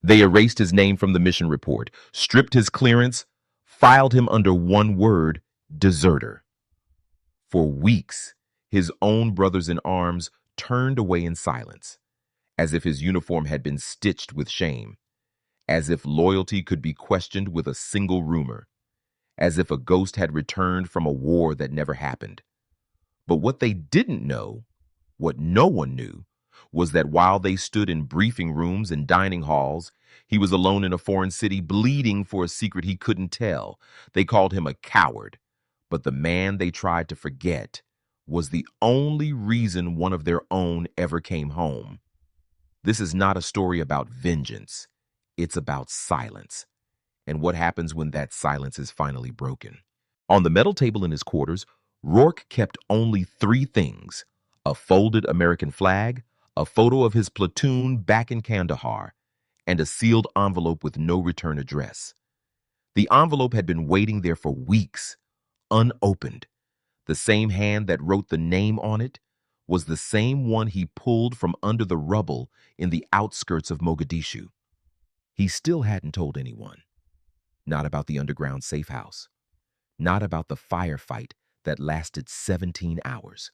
They erased his name from the mission report, stripped his clearance, filed him under one word: deserter. For weeks, his own brothers in arms turned away in silence, as if his uniform had been stitched with shame, as if loyalty could be questioned with a single rumor, as if a ghost had returned from a war that never happened. But what they didn't know, what no one knew, was that while they stood in briefing rooms and dining halls, he was alone in a foreign city bleeding for a secret he couldn't tell. They called him a coward, but the man they tried to forget was the only reason one of their own ever came home. This is not a story about vengeance. It's about silence, and what happens when that silence is finally broken. On the metal table in his quarters, Roarke kept only three things: a folded American flag, a photo of his platoon back in Kandahar, and a sealed envelope with no return address. The envelope had been waiting there for weeks, unopened. The same hand that wrote the name on it was the same one he pulled from under the rubble in the outskirts of Mogadishu. He still hadn't told anyone. Not about the underground safe house. Not about the firefight that lasted 17 hours.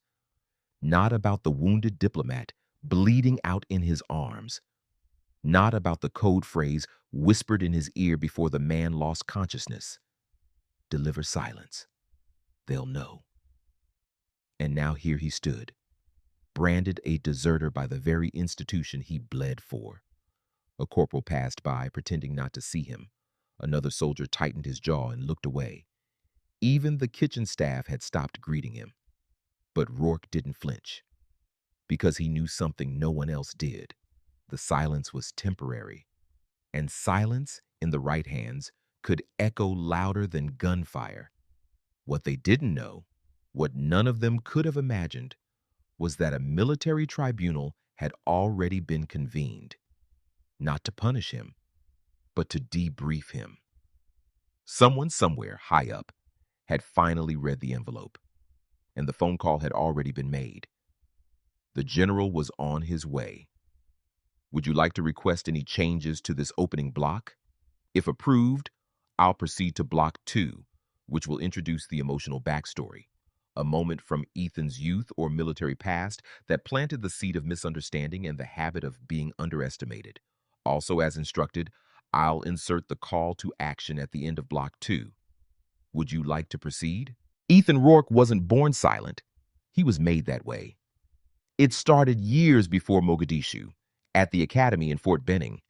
Not about the wounded diplomat bleeding out in his arms. Not about the code phrase whispered in his ear before the man lost consciousness. Deliver silence. They'll know. And now here he stood, branded a deserter by the very institution he bled for. A corporal passed by, pretending not to see him. Another soldier tightened his jaw and looked away. Even the kitchen staff had stopped greeting him. But Roarke didn't flinch, because he knew something no one else did. The silence was temporary, and silence in the right hands could echo louder than gunfire. What they didn't know, what none of them could have imagined, was that a military tribunal had already been convened, not to punish him, but to debrief him. Someone somewhere high up had finally read the envelope, and the phone call had already been made. The general was on his way. Would you like to request any changes to this opening block? If approved, I'll proceed to block 2, which will introduce the emotional backstory, a moment from Ethan's youth or military past that planted the seed of misunderstanding and the habit of being underestimated. Also, as instructed, I'll insert the call to action at the end of block 2. Would you like to proceed? Ethan Roarke wasn't born silent. He was made that way. It started years before Mogadishu, at the academy in Fort Benning.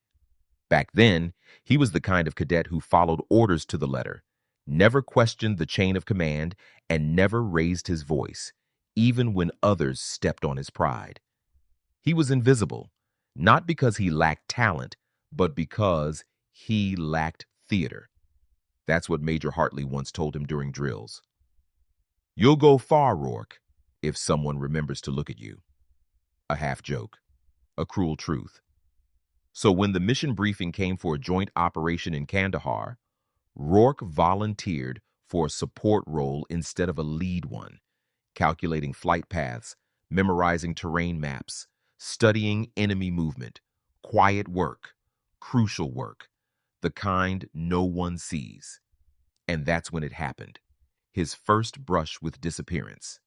Back then, he was the kind of cadet who followed orders to the letter, never questioned the chain of command, and never raised his voice, even when others stepped on his pride. He was invisible, not because he lacked talent, but because he lacked theater. That's what Major Hartley once told him during drills. You'll go far, Roarke, if someone remembers to look at you. A half joke, a cruel truth. So when the mission briefing came for a joint operation in Kandahar, Roarke volunteered for a support role instead of a lead one, calculating flight paths, memorizing terrain maps, studying enemy movement, quiet work, crucial work, the kind no one sees. And that's when it happened, his first brush with disappearance.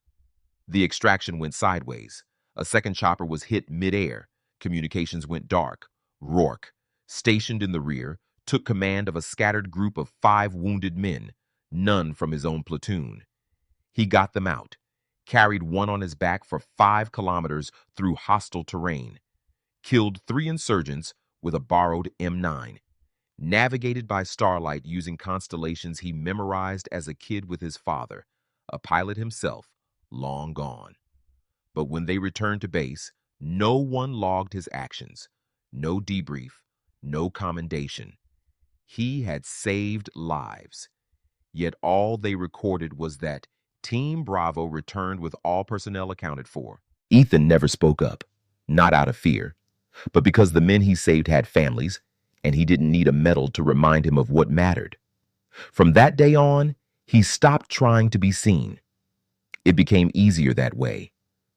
The extraction went sideways. A second chopper was hit midair. Communications went dark. Roarke, stationed in the rear, took command of a scattered group of 5 wounded men, none from his own platoon. He got them out, carried one on his back for 5 kilometers through hostile terrain, killed 3 insurgents with a borrowed M9, navigated by starlight using constellations he memorized as a kid with his father, a pilot himself, long gone. But when they returned to base, no one logged his actions, no debrief, no commendation. He had saved lives. Yet all they recorded was that Team Bravo returned with all personnel accounted for. Ethan never spoke up, not out of fear, but because the men he saved had families, and he didn't need a medal to remind him of what mattered. From that day on, he stopped trying to be seen. It became easier that way,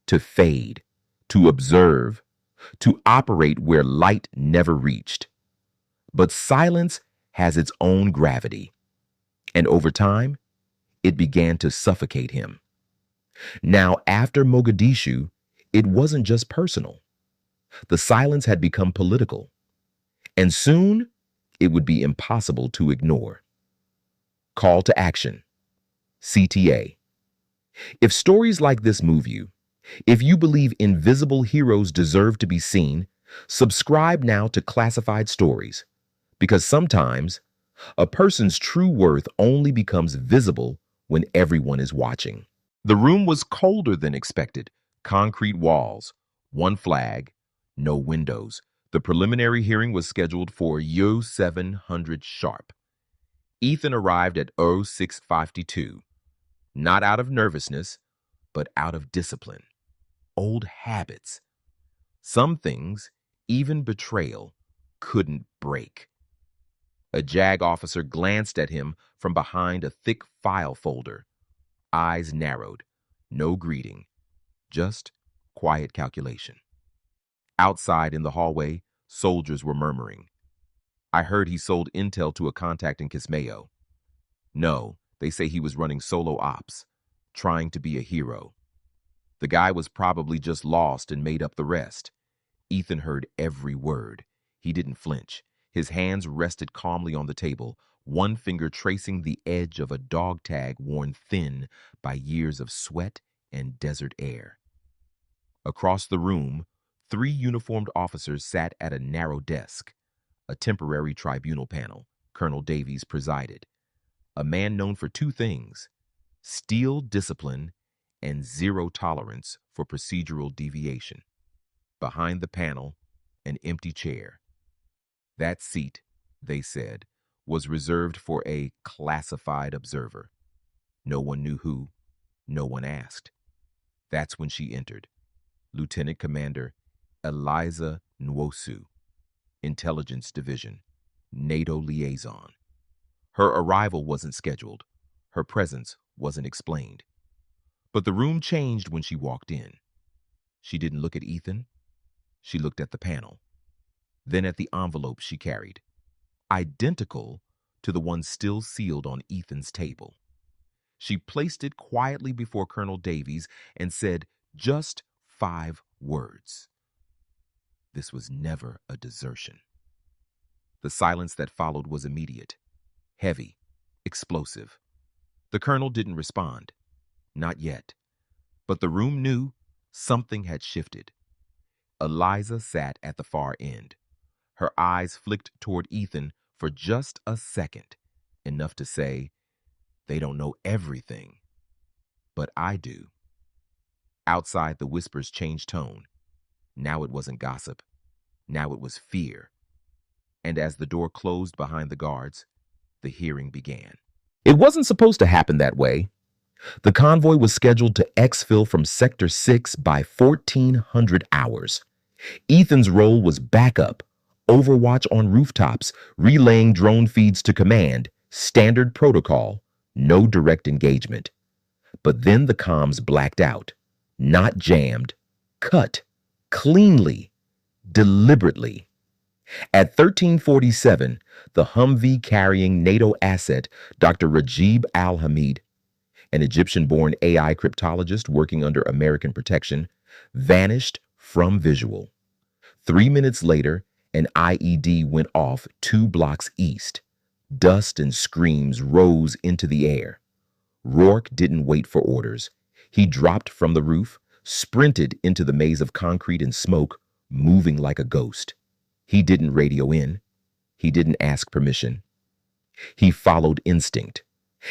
to fade, to observe, to operate where light never reached. But silence has its own gravity, and over time, it began to suffocate him. Now, after Mogadishu, it wasn't just personal. The silence had become political, and soon it would be impossible to ignore. Call to action. CTA. If stories like this move you, if you believe invisible heroes deserve to be seen, subscribe now to Classified Stories, because sometimes a person's true worth only becomes visible when everyone is watching. The room was colder than expected. Concrete walls, one flag, no windows. The preliminary hearing was scheduled for 700 sharp. Ethan arrived at 6:52, not out of nervousness, but out of discipline. Old habits. Some things, even betrayal, couldn't break. A JAG officer glanced at him from behind a thick file folder. Eyes narrowed. No greeting. Just quiet calculation. Outside in the hallway, soldiers were murmuring. I heard he sold intel to a contact in Kismayo. No, they say he was running solo ops, trying to be a hero. The guy was probably just lost and made up the rest. Ethan heard every word. He didn't flinch. His hands rested calmly on the table, one finger tracing the edge of a dog tag worn thin by years of sweat and desert air. Across the room, 3 uniformed officers sat at a narrow desk. A temporary tribunal panel. Colonel Davies presided. A man known for 2 things: steel discipline and zero tolerance for procedural deviation. Behind the panel, an empty chair. That seat, they said, was reserved for a classified observer. No one knew who. No one asked. That's when she entered. Lieutenant Commander Eliza Nwosu, Intelligence Division, NATO liaison. Her arrival wasn't scheduled. Her presence wasn't explained. But the room changed when she walked in. She didn't look at Ethan. She looked at the panel, then at the envelope she carried, identical to the one still sealed on Ethan's table. She placed it quietly before Colonel Davies and said just 5 words. This was never a desertion. The silence that followed was immediate, heavy, explosive. The colonel didn't respond. Not yet. But the room knew something had shifted. Eliza sat at the far end. Her eyes flicked toward Ethan for just a second, enough to say, they don't know everything, but I do. Outside, the whispers changed tone. Now it wasn't gossip. Now it was fear. And as the door closed behind the guards, the hearing began. It wasn't supposed to happen that way. The convoy was scheduled to exfil from Sector 6 by 1400 hours. Ethan's role was backup, overwatch on rooftops, relaying drone feeds to command, standard protocol, no direct engagement. But then the comms blacked out, not jammed, cut, cleanly, deliberately. At 1347, the Humvee carrying NATO asset, Dr. Rajib Al-Hamid, an Egyptian-born AI cryptologist working under American protection, vanished from visual. 3 minutes later, an IED went off 2 blocks east. Dust and screams rose into the air. Roarke didn't wait for orders. He dropped from the roof, sprinted into the maze of concrete and smoke, moving like a ghost. He didn't radio in. He didn't ask permission. He followed instinct,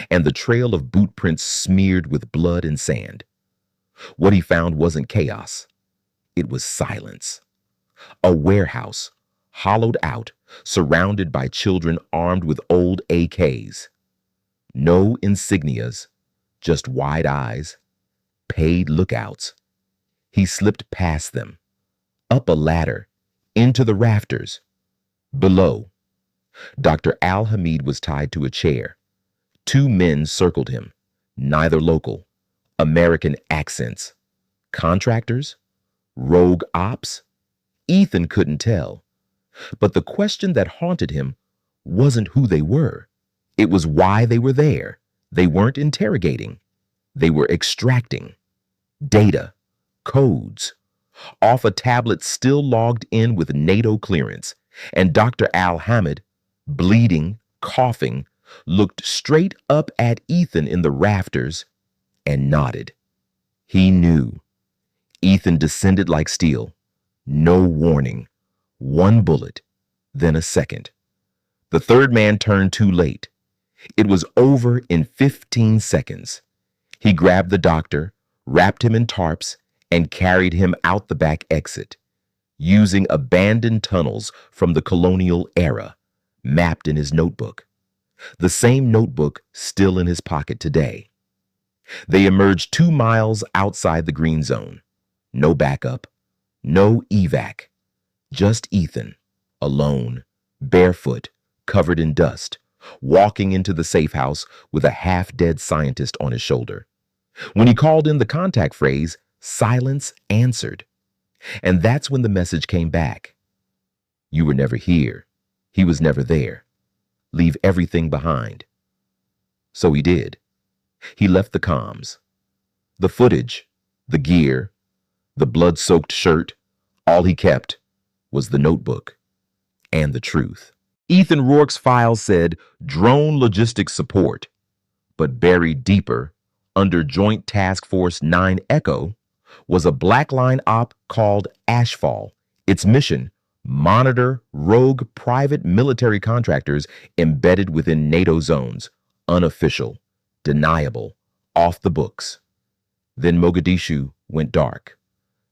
and the trail of boot prints smeared with blood and sand. What he found wasn't chaos. It was silence. A warehouse, hollowed out, surrounded by children armed with old AKs. No insignias, just wide eyes, paid lookouts. He slipped past them, up a ladder, into the rafters. Below, Dr. Al-Hamid was tied to a chair. 2 men circled him, neither local, American accents. Contractors? Rogue ops? Ethan couldn't tell. But the question that haunted him wasn't who they were. It was why they were there. They weren't interrogating. They were extracting data, codes, off a tablet still logged in with NATO clearance. And Dr. Al-Hamid, bleeding, coughing, looked straight up at Ethan in the rafters and nodded. He knew. Ethan descended like steel. No warning. One bullet, then a second. The third man turned too late. It was over in 15 seconds. He grabbed the doctor, wrapped him in tarps, and carried him out the back exit, using abandoned tunnels from the colonial era, mapped in his notebook. The same notebook still in his pocket today. They emerged 2 miles outside the green zone. No backup, no evac. Just Ethan, alone, barefoot, covered in dust, walking into the safe house with a half-dead scientist on his shoulder. When he called in the contact phrase, silence answered. And that's when the message came back. You were never here. He was never there. Leave everything behind. So he did. He left the comms. The footage, the gear, the blood-soaked shirt, all he kept was the notebook and the truth. Ethan Roarke's file said drone logistics support, but buried deeper, under Joint Task Force 9 Echo, was a black line op called Ashfall. Its mission, monitor rogue private military contractors embedded within NATO zones, unofficial, deniable, off the books. Then Mogadishu went dark.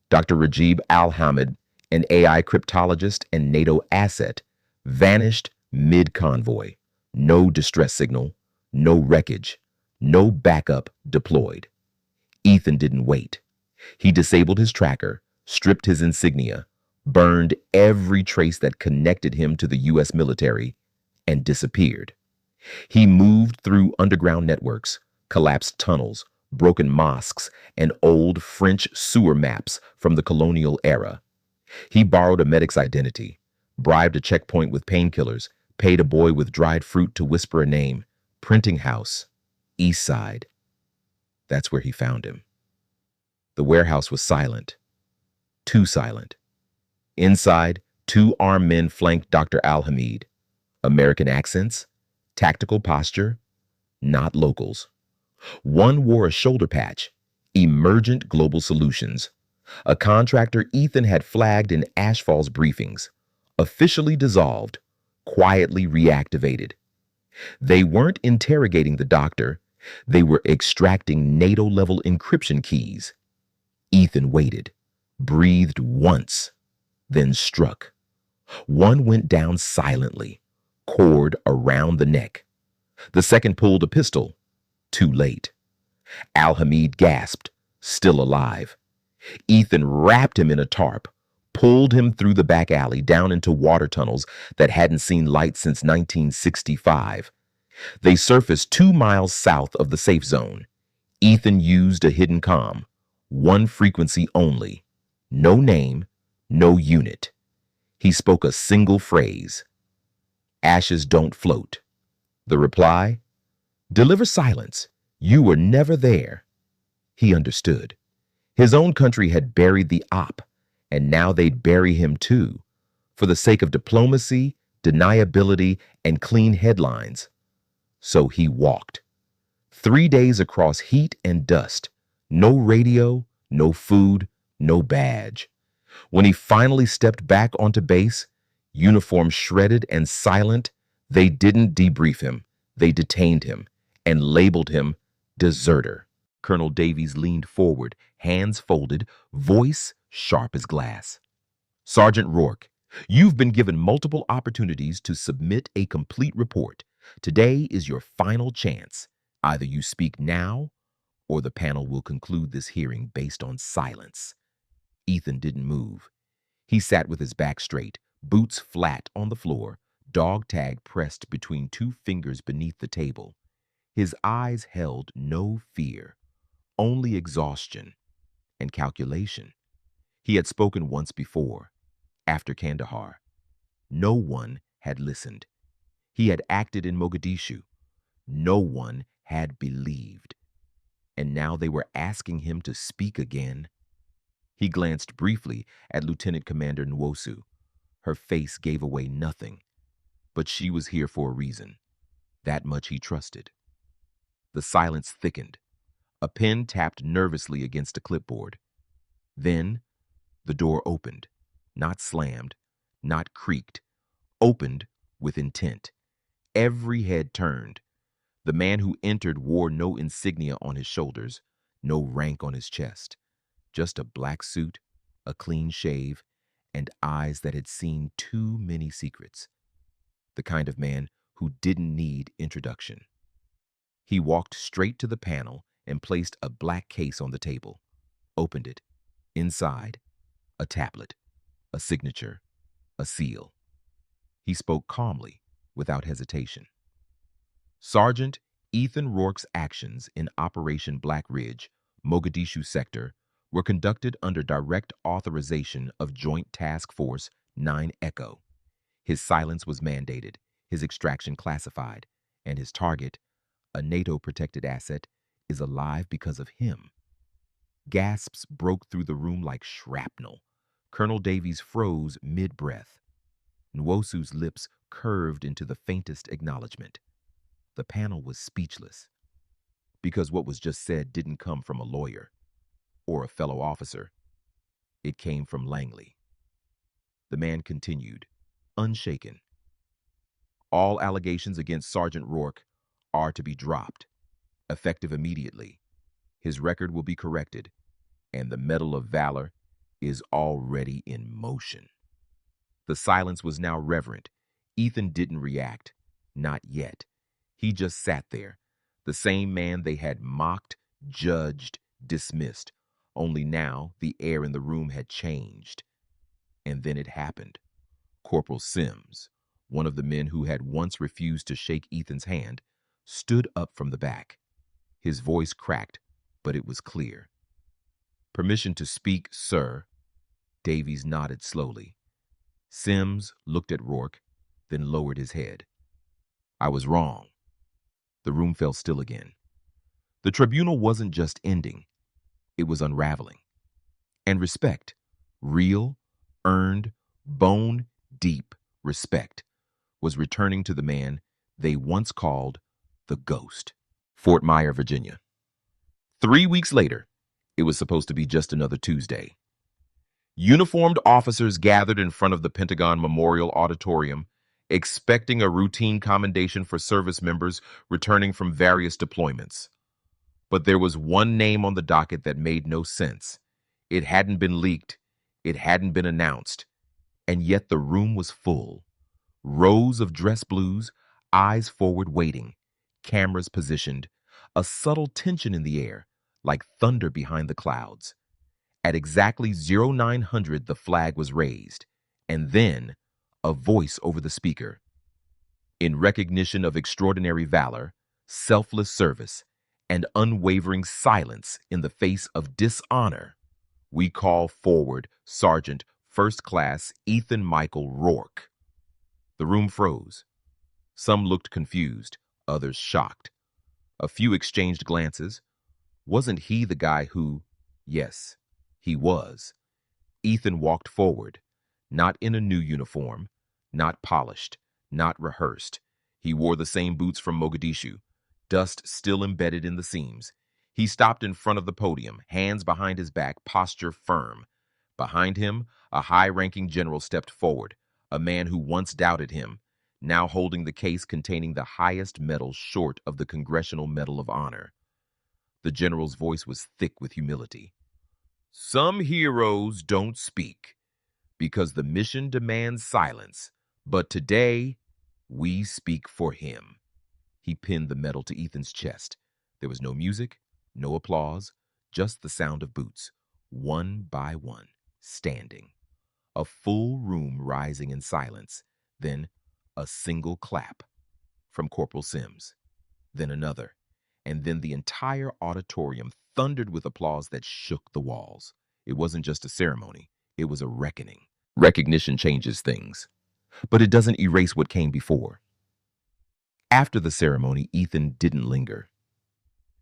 Dr. Rajib Al-Hamid, an AI cryptologist and NATO asset, vanished mid-convoy. No distress signal, no wreckage, no backup deployed. Ethan didn't wait. He disabled his tracker, stripped his insignia, burned every trace that connected him to the U.S. military, and disappeared. He moved through underground networks, collapsed tunnels, broken mosques, and old French sewer maps from the colonial era. He borrowed a medic's identity, bribed a checkpoint with painkillers, paid a boy with dried fruit to whisper a name, Printing House, East Side. That's where he found him. The warehouse was silent, too silent. Inside, 2 armed men flanked Dr. Al-Hamid. American accents, tactical posture, not locals. One wore a shoulder patch, Emergent Global Solutions, a contractor Ethan had flagged in Ashfall's briefings, officially dissolved, quietly reactivated. They weren't interrogating the doctor, they were extracting NATO-level encryption keys. Ethan waited, breathed once, then struck. One went down silently, cord around the neck. The second pulled a pistol. Too late. Al-Hamid gasped, still alive. Ethan wrapped him in a tarp, pulled him through the back alley down into water tunnels that hadn't seen light since 1965. They surfaced 2 miles south of the safe zone. Ethan used a hidden comm, 1 frequency only. No name, no unit. He spoke a single phrase. Ashes don't float. The reply? Deliver silence. You were never there. He understood. His own country had buried the op, and now they'd bury him too, for the sake of diplomacy, deniability, and clean headlines. So he walked. 3 days across heat and dust. No radio, no food, no badge. When he finally stepped back onto base, uniform shredded and silent, they didn't debrief him. They detained him and labeled him deserter. Colonel Davies leaned forward, hands folded, voice sharp as glass. Sergeant Roarke, you've been given multiple opportunities to submit a complete report. Today is your final chance. Either you speak now, or the panel will conclude this hearing based on silence. Ethan didn't move. He sat with his back straight, boots flat on the floor, dog tag pressed between 2 fingers beneath the table. His eyes held no fear, only exhaustion and calculation. He had spoken once before, after Kandahar. No one had listened. He had acted in Mogadishu. No one had believed. And now they were asking him to speak again. He glanced briefly at Lieutenant Commander Nwosu. Her face gave away nothing, but she was here for a reason. That much he trusted. The silence thickened. A pen tapped nervously against a clipboard. Then the door opened, not slammed, not creaked, opened with intent. Every head turned. The man who entered wore no insignia on his shoulders, no rank on his chest, just a black suit, a clean shave, and eyes that had seen too many secrets. The kind of man who didn't need introduction. He walked straight to the panel and placed a black case on the table, opened it. Inside, a tablet, a signature, a seal. He spoke calmly, without hesitation. Sergeant Ethan Roarke's actions in Operation Black Ridge, Mogadishu sector, were conducted under direct authorization of Joint Task Force 9 Echo. His silence was mandated, his extraction classified, and his target, a NATO-protected asset, is alive because of him. Gasps broke through the room like shrapnel. Colonel Davies froze mid-breath. Nwosu's lips curved into the faintest acknowledgement. The panel was speechless, because what was just said didn't come from a lawyer or a fellow officer. It came from Langley. The man continued, unshaken. All allegations against Sergeant Roarke are to be dropped, effective immediately. His record will be corrected, and the Medal of Valor is already in motion. The silence was now reverent. Ethan didn't react. Not yet. He just sat there, the same man they had mocked, judged, dismissed. Only now the air in the room had changed. And then it happened. Corporal Sims, one of the men who had once refused to shake Ethan's hand, stood up from the back. His voice cracked, but it was clear. "Permission to speak, sir." Davies nodded slowly. Sims looked at Roarke, then lowered his head. "I was wrong." The room fell still again. The tribunal wasn't just ending. It was unraveling. And respect, real, earned, bone-deep respect, was returning to the man they once called the Ghost. Fort Myer, Virginia. 3 weeks later, it was supposed to be just another Tuesday. Uniformed officers gathered in front of the Pentagon Memorial Auditorium, expecting a routine commendation for service members returning from various deployments. But there was one name on the docket that made no sense. It hadn't been leaked. It hadn't been announced. And yet the room was full. Rows of dress blues, eyes forward waiting, cameras positioned, a subtle tension in the air, like thunder behind the clouds. At exactly 0900, the flag was raised, and then a voice over the speaker. "In recognition of extraordinary valor, selfless service, and unwavering silence in the face of dishonor, we call forward Sergeant First Class Ethan Michael Roarke." The room froze. Some looked confused, others shocked. A few exchanged glances. Wasn't he the guy who... Yes, he was. Ethan walked forward, not in a new uniform, not polished, not rehearsed. He wore the same boots from Mogadishu, dust still embedded in the seams. He stopped in front of the podium, hands behind his back, posture firm. Behind him, a high-ranking general stepped forward, a man who once doubted him, now holding the case containing the highest medal short of the Congressional Medal of Honor. The general's voice was thick with humility. "Some heroes don't speak because the mission demands silence, but today we speak for him." He pinned the medal to Ethan's chest. There was no music, no applause, just the sound of boots, one by one, standing. A full room rising in silence, then a single clap from Corporal Sims, then another, and then the entire auditorium thundered with applause that shook the walls. It wasn't just a ceremony, it was a reckoning. Recognition changes things, but it doesn't erase what came before. After the ceremony, Ethan didn't linger.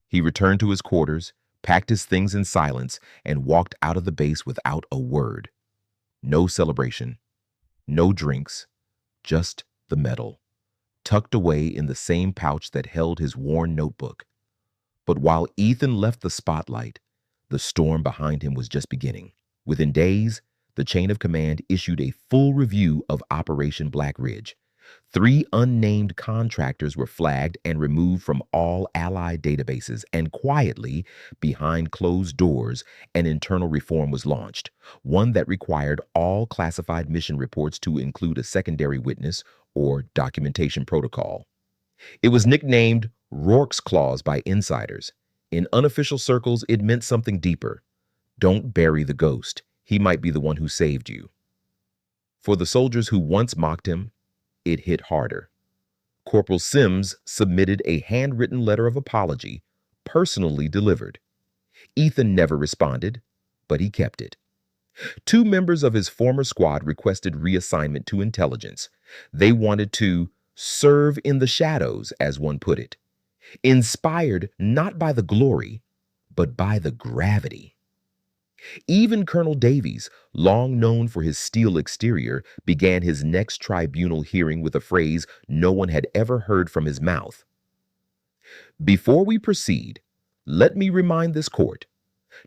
He returned to his quarters, packed his things in silence, and walked out of the base without a word. No celebration, no drinks, just the medal, tucked away in the same pouch that held his worn notebook. But while Ethan left the spotlight, the storm behind him was just beginning. Within days, the chain of command issued a full review of Operation Black Ridge. 3 unnamed contractors were flagged and removed from all Allied databases, and quietly, behind closed doors, an internal reform was launched, one that required all classified mission reports to include a secondary witness or documentation protocol. It was nicknamed Roarke's Clause by insiders. In unofficial circles, it meant something deeper. Don't bury the ghost. He might be the one who saved you. For the soldiers who once mocked him, it hit harder. Corporal Sims submitted a handwritten letter of apology, personally delivered. Ethan never responded, but he kept it. 2 members of his former squad requested reassignment to intelligence. They wanted to serve in the shadows, as one put it, inspired not by the glory, but by the gravity. Even Colonel Davies, long known for his steel exterior, began his next tribunal hearing with a phrase no one had ever heard from his mouth. Before we proceed, let me remind this court,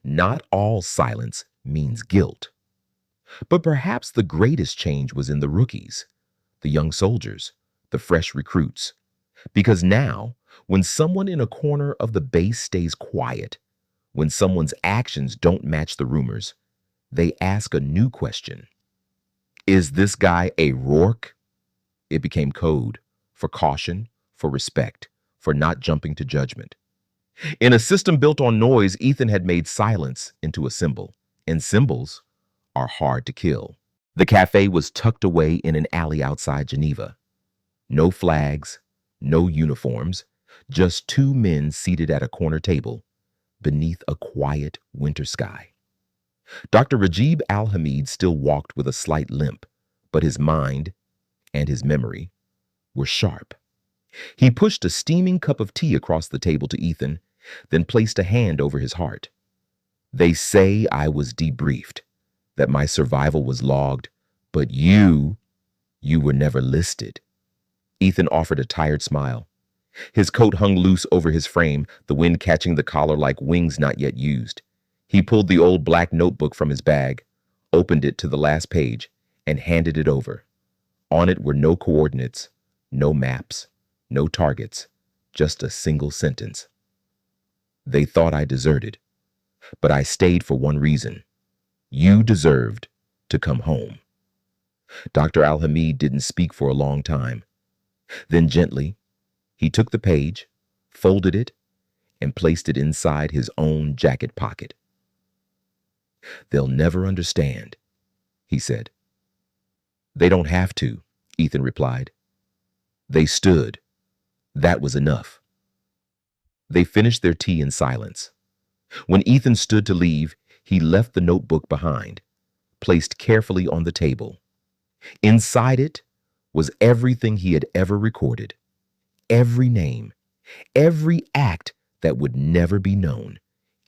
not all silence means guilt. But perhaps the greatest change was in the rookies, the young soldiers, the fresh recruits. Because now, when someone in a corner of the base stays quiet, when someone's actions don't match the rumors, they ask a new question. Is this guy a Roarke? It became code for caution, for respect, for not jumping to judgment. In a system built on noise, Ethan had made silence into a symbol, and symbols are hard to kill. The cafe was tucked away in an alley outside Geneva. No flags, no uniforms, just 2 men seated at a corner table beneath a quiet winter sky. Dr. Rajib Al-Hamid still walked with a slight limp, but his mind and his memory were sharp. He pushed a steaming cup of tea across the table to Ethan, then placed a hand over his heart. They say I was debriefed, that my survival was logged, but you were never listed. Ethan offered a tired smile. His coat hung loose over his frame, the wind catching the collar like wings not yet used. He pulled the old black notebook from his bag, opened it to the last page, and handed it over. On it were no coordinates, no maps, no targets, just a single sentence. They thought I deserted, but I stayed for one reason. You deserved to come home. Dr. Al-Hamid didn't speak for a long time. Then gently, he took the page, folded it, and placed it inside his own jacket pocket. They'll never understand, he said. They don't have to, Ethan replied. They stood. That was enough. They finished their tea in silence. When Ethan stood to leave, he left the notebook behind, placed carefully on the table. Inside it was everything he had ever recorded. Every name, every act that would never be known,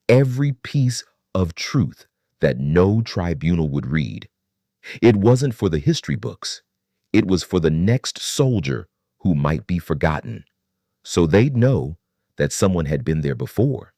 every piece of truth that no tribunal would read. It wasn't for the history books. It was for the next soldier who might be forgotten, so they'd know that someone had been there before.